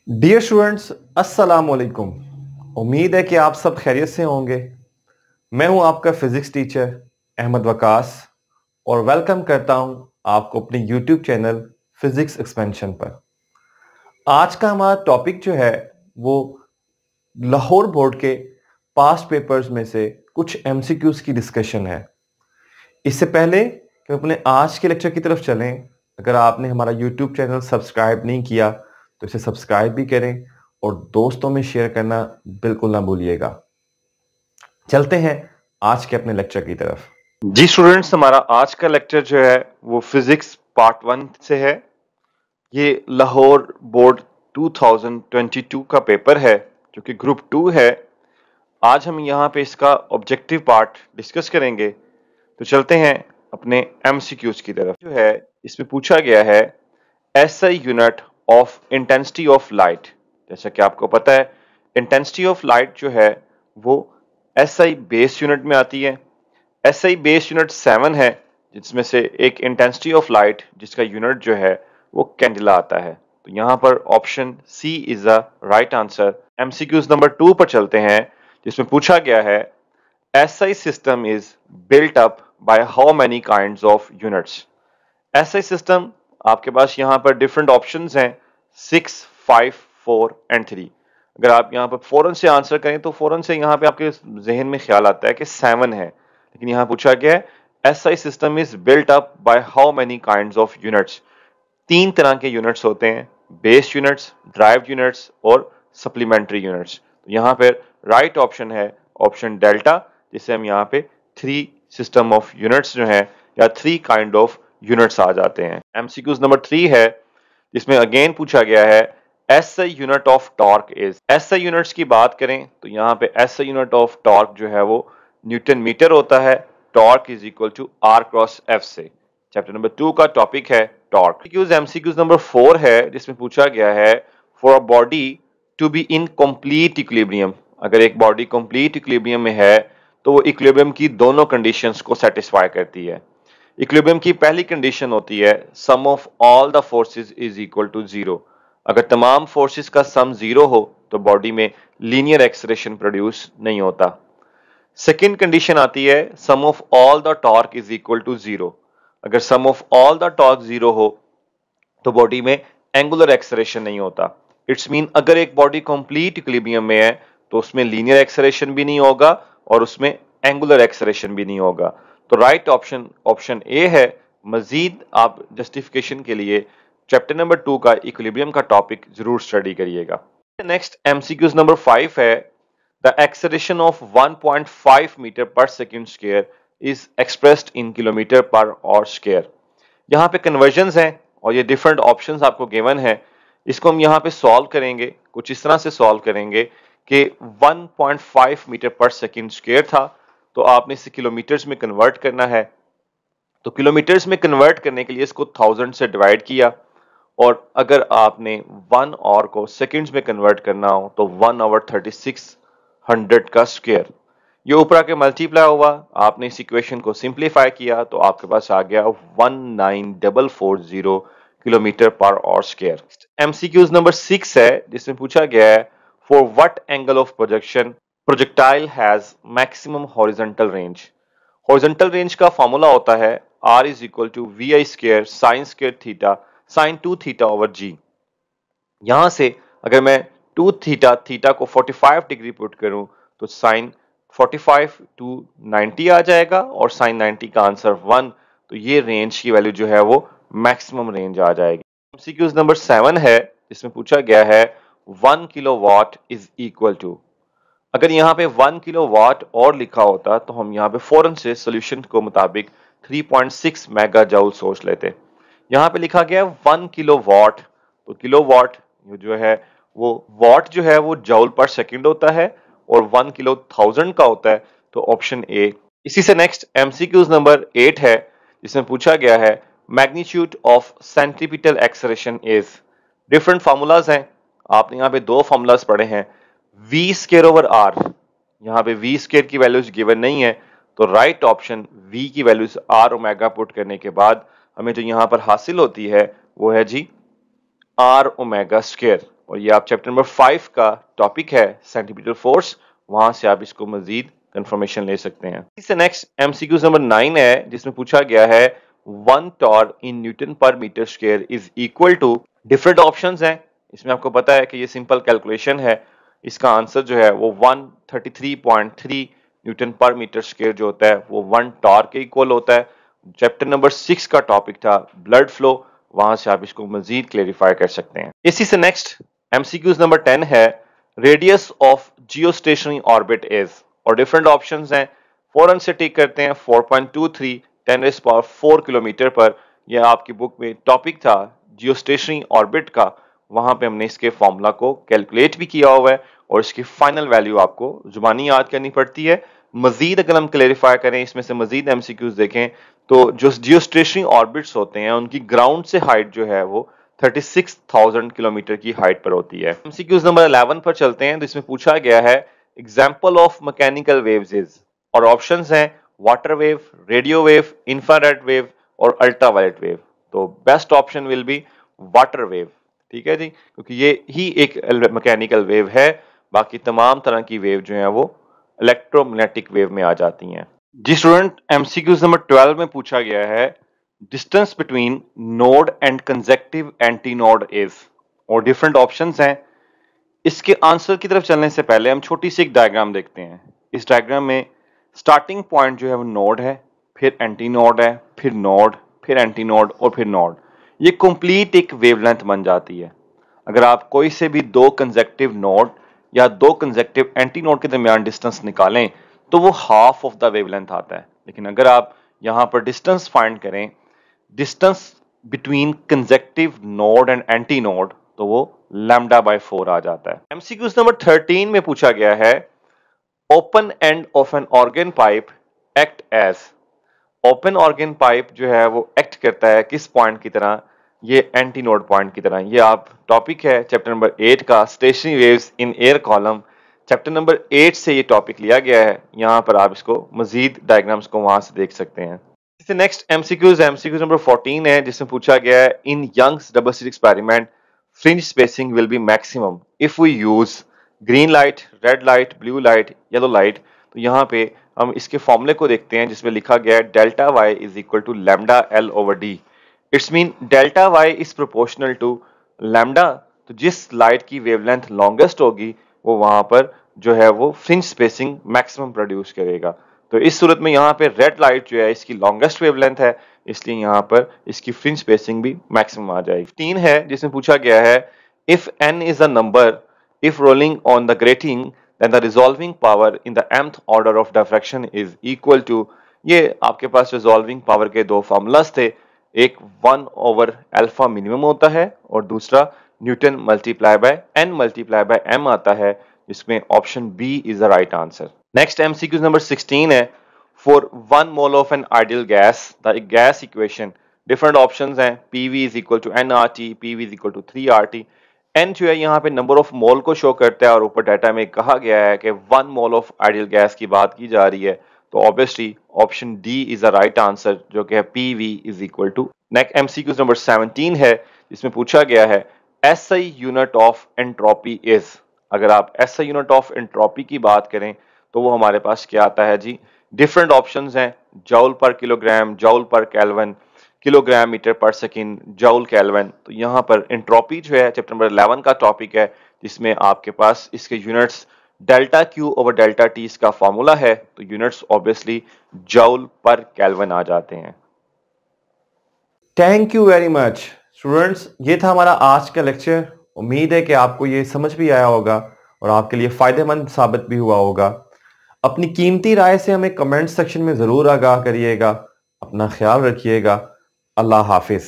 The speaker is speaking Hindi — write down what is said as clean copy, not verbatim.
डियर स्टूडेंट्स, अस्सलाम वालेकुम। उम्मीद है कि आप सब खैरियत से होंगे। मैं हूं आपका फिजिक्स टीचर अहमद वकास और वेलकम करता हूं आपको अपने यूट्यूब चैनल फिजिक्स एक्सपेंशन पर। आज का हमारा टॉपिक जो है वो लाहौर बोर्ड के पास्ट पेपर्स में से कुछ एमसीक्यूज की डिस्कशन है। इससे पहले कि अपने आज के लेक्चर की तरफ चलें, अगर आपने हमारा यूट्यूब चैनल सब्सक्राइब नहीं किया तो इसे सब्सक्राइब भी करें और दोस्तों में शेयर करना बिल्कुल ना भूलिएगा। चलते हैं आज के अपने लेक्चर की तरफ। जी स्टूडेंट्स, हमारा आज का लेक्चर जो है वो फिजिक्स पार्ट 1 से है। ये लाहौर बोर्ड 2022 का पेपर है जो कि ग्रुप 2 है। आज हम यहाँ पे इसका ऑब्जेक्टिव पार्ट डिस्कस करेंगे। तो चलते हैं अपने एमसीक्यूज की तरफ। जो है इसमें पूछा गया है SI unit of intensity of light. जैसा कि आपको पता है इंटेंसिटी ऑफ लाइट जो है वो एसआई बेस यूनिट में आती है। एसआई बेस यूनिट 7 है, जिसमें से एक इंटेंसिटी ऑफ लाइट जिसका यूनिट जो है वो कैंडिला आता है। तो यहाँ पर option C is the right answer. MCQs नंबर 2 पर चलते हैं, जिसमें पूछा गया है SI system is built up by how many kinds of units. SI system आपके पास यहाँ पर डिफरेंट ऑप्शंस हैं 6, 5, 4 एंड 3। अगर आप यहाँ पर फौरन से आंसर करें तो फौरन से यहाँ पे आपके जहन में ख्याल आता है कि 7 है, लेकिन यहाँ पूछा गया है SI system is built up by how many kinds of units. 3 तरह के यूनिट्स होते हैं, बेस यूनिट्स, ड्राइव्ड यूनिट्स और सप्लीमेंट्री यूनिट्स। तो यहाँ पर राइट ऑप्शन है ऑप्शन डेल्टा, जिसे हम यहाँ पे 3 सिस्टम ऑफ यूनिट्स जो है या 3 काइंड ऑफ यूनिट्स आ जाते हैं। एमसीक्यूज नंबर 3 है, जिसमें अगेन पूछा गया है SI unit of torque is. SI units की बात करें तो यहाँ पे एसआई यूनिट ऑफ टॉर्क जो है वो न्यूटन मीटर होता है। Torque is equal to R cross F से। चैप्टर नंबर 2 का टॉपिक है टॉर्क। एमसीक्यूज नंबर 4 है, जिसमें पूछा गया है for a body to be in complete equilibrium. अगर एक बॉडी कंप्लीट इक्विलिब्रियम में है तो वो इक्विलिब्रियम की दोनों कंडीशंस को सेटिस्फाई करती है। इक्विलिब्रियम की पहली कंडीशन होती है sum of all the forces is equal to 0। अगर तमाम फोर्सेस का सम 0 हो तो बॉडी में लीनियर एक्सेलरेशन प्रोड्यूस नहीं होता। सेकेंड कंडीशन आती है sum of all the torque is equal to 0। अगर sum of all the torque 0 हो तो बॉडी में एंगुलर एक्सेलरेशन नहीं होता। इट्स मीन अगर एक बॉडी कंप्लीट इक्विलिब्रियम में है तो उसमें लीनियर एक्सेलरेशन भी नहीं होगा और उसमें एंगुलर एक्सेलरेशन भी नहीं होगा। तो राइट ऑप्शन ऑप्शन ए है। मजीद आप जस्टिफिकेशन के लिए चैप्टर नंबर 2 का इक्विलिब्रियम का टॉपिक जरूर स्टडी करिएगा। नेक्स्ट एमसीक्यूज नंबर 5 है द एक्सेलरेशन ऑफ 1.5 मीटर पर second square is expressed in kilometre पर और स्क्वायर। यहाँ पे कन्वर्जंस हैं और ये डिफरेंट ऑप्शंस आपको गिवन है। इसको हम यहाँ पे सॉल्व करेंगे, कुछ इस तरह से सॉल्व करेंगे कि 1.5 मीटर पर सेकेंड स्क्वायर था तो आपने इसे किलोमीटर्स में कन्वर्ट करना है। तो किलोमीटर्स में कन्वर्ट करने के लिए इसको 1000 से डिवाइड किया, और अगर आपने 1 आवर को सेकंड्स में कन्वर्ट करना हो तो 1 आवर 3600 का स्क्वायर। ये ऊपर आके मल्टीप्लाई हुआ, आपने इस इक्वेशन को सिंप्लीफाई किया तो आपके पास आ गया 19440 kilometre per hour square. MCQs number 6 है, जिसमें पूछा गया है for what angle of projection projectile has maximum horizontal range. Horizontal range का फॉर्मूला होता है r is equal to V I square sine square theta sine 2 theta over G. यहां से अगर मैं 2 थीटा थीटा को 45 डिग्री पुट करूं तो साइन 45 टू 90 आ जाएगा और साइन 90 का आंसर 1। तो ये रेंज की वैल्यू जो है वो मैक्सिमम रेंज आ जाएगी। एमसीक्यूज नंबर 7 है, जिसमें पूछा गया है 1 किलोवाट इज इक्वल टू। अगर यहाँ पे 1 किलोवाट और लिखा होता तो हम यहाँ पे फौरन से सॉल्यूशन को मुताबिक 3.6 मेगा जूल सोच लेते। यहाँ पे लिखा गया है 1 किलोवाट, तो किलोवाट जो है वो वाट जो है वो जूल पर सेकंड होता है और 1 किलो 1000 का होता है, तो ऑप्शन ए। इसी से नेक्स्ट एमसीक्यूज नंबर 8 है, जिसमें पूछा गया है magnitude of centripetal acceleration is. Different formulas हैं, आपने यहाँ पे 2 फार्मूलाज पढ़े हैं वी स्क्वायर ओवर आर। यहाँ पे वी स्क्वायर की वैल्यूज गिवन नहीं है, तो राइट ऑप्शन वी की वैल्यूज आर ओमेगा पुट करने के बाद हमें जो यहाँ पर हासिल होती है वो है जी आर ओमेगा स्क्वायर। और ये आप चैप्टर नंबर 5 का टॉपिक है सेंटीमीटर फोर्स, वहां से आप इसको मजीद कंफर्मेशन ले सकते हैं। इससे नेक्स्ट एमसीक्यूज नंबर 9 है, जिसमें पूछा गया है 1 torque in Newton per metre square is equal to, different options हैं। इसमें आपको पता है कि ये सिंपल कैलकुलेशन है, इसका आंसर जो है वो 133.3 न्यूटन पर मीटर स्क्वायर जो होता है वो 1 टॉर्क के इक्वल होता है। चैप्टर नंबर 6 का टॉपिक था ब्लड फ्लो, वहां से आप इसको मजीद क्लेरिफाई कर सकते हैं। इसी से नेक्स्ट एमसीक्यूज नंबर 10 है radius of geostationary orbit is, और डिफरेंट ऑप्शंस हैं। फौरन से टिक करते हैं 4.23 10⁴ किलोमीटर पर, यह आपकी बुक में टॉपिक था जियोस्टेशनरी ऑर्बिट का, वहां पे हमने इसके फॉर्मूला को कैलकुलेट भी किया हुआ है और इसकी फाइनल वैल्यू आपको जुबानी याद करनी पड़ती है। मजीद अगर हम क्लेरिफाई करें, इसमें से मजीद एमसीक्यूज देखें, तो जो जियोस्टेशनरी ऑर्बिट्स होते हैं उनकी ग्राउंड से हाइट जो है वो 36,000 किलोमीटर की हाइट पर होती है। एमसीक्यूज नंबर 11 पर चलते हैं, तो इसमें पूछा गया है example of mechanical waves is, और ऑप्शंस हैं water wave, radio wave, infrared wave और अल्ट्रावायलेट वेव। तो best option will be water wave, ठीक है जी, क्योंकि ये ही एक मैकेनिकल वेव है, बाकी तमाम तरह की वेव जो है वो इलेक्ट्रोमैग्नेटिक वेव में आ जाती हैं। जी स्टूडेंट, एमसीक्यूज नंबर 12 में पूछा गया है distance between node and consecutive anti node is, और डिफरेंट ऑप्शंस हैं। इसके आंसर की तरफ चलने से पहले हम छोटी सी एक डायग्राम देखते हैं। इस डायग्राम में स्टार्टिंग पॉइंट जो है वो नोड है, फिर एंटी नोड है, फिर नोड, फिर एंटी नोड और फिर नोड। ये कंप्लीट एक वेवलेंथ बन जाती है। अगर आप कोई से भी दो कंसेक्टिव नोड या दो कंसेक्टिव एंटी नोड के दरमियान डिस्टेंस निकालें तो वो हाफ ऑफ द वेवलेंथ आता है। लेकिन अगर आप यहां पर डिस्टेंस फाइंड करें, distance between consecutive node and anti node, तो वो λ/4 आ जाता है। एमसीक्यूज नंबर 13 में पूछा गया है open end of an organ pipe act as, open organ pipe जो है वो एक्ट करता है किस पॉइंट की तरह, ये एंटी नोड पॉइंट की तरह। ये आप टॉपिक है चैप्टर नंबर 8 का stationery waves in air column, chapter number 8 से ये टॉपिक लिया गया है। यहां पर आप इसको मजीद डायग्राम्स को वहां से देख सकते हैं। इससे नेक्स्ट एमसीक्यूज नंबर 14 है, जिसमें पूछा गया है in Young's double slit experiment fringe spacing will be maximum if we use green light, red light, blue light, yellow light. तो यहाँ पे हम इसके फॉर्मूले को देखते हैं, जिसमें लिखा गया है delta Y is equal to λ/L/d। It's mean delta Y is proportional to lambda. तो जिस लाइट की वेवलेंथ लॉन्गेस्ट होगी वो वहां पर जो है वो फ्रिंज स्पेसिंग मैक्सिमम प्रोड्यूस करेगा। तो इस सूरत में यहाँ पे रेड लाइट जो है इसकी लॉन्गेस्ट वेवलेंथ है, इसलिए यहाँ पर इसकी फ्रिंज स्पेसिंग भी मैक्सिमम आ जाएगी। 15 है, जिसमें पूछा गया है if n is a number, if rolling on the grating then the resolving power in the mth order of diffraction is equal to, ये आपके पास resolving power के दो फॉर्मूलास थे, एक 1/α मिनिमम होता है और दूसरा Newton multiply by n multiply by m आता है, जिसमें option B is the right answer. Next MCQ number 16 है for 1 mole of an ideal gas the gas equation, different options हैं PV is equal to nRT, PV is equal to 3RT। n जो है यहाँ पे नंबर ऑफ मोल को शो करता है और ऊपर डाटा में कहा गया है कि 1 मोल ऑफ आइडियल गैस की बात की जा रही है, तो obviously option D is the right answer, जो कि है PV is equal to. Next MCQ number 17 है, जिसमें पूछा गया है SI unit of entropy is. अगर आप SI यूनिट ऑफ एंट्रोपी की बात करें तो वो हमारे पास क्या आता है जी, डिफरेंट ऑप्शंस हैं joule per kilogram, joule per kelvin, kilogram metre per second, joule kelvin. तो यहाँ पर एंट्रोपी जो है चैप्टर नंबर 11 का टॉपिक है, जिसमें आपके पास इसके units delta Q over delta T इसका फॉर्मूला है, तो units obviously joule per kelvin आ जाते हैं। Thank you very much students, ये था हमारा आज का लेक्चर। उम्मीद है कि आपको ये समझ भी आया होगा और आपके लिए फायदेमंद साबित भी हुआ होगा। अपनी कीमती राय से हमें कमेंट सेक्शन में जरूर आगाह करिएगा। अपना ख्याल रखिएगा। अल्लाह हाफिज।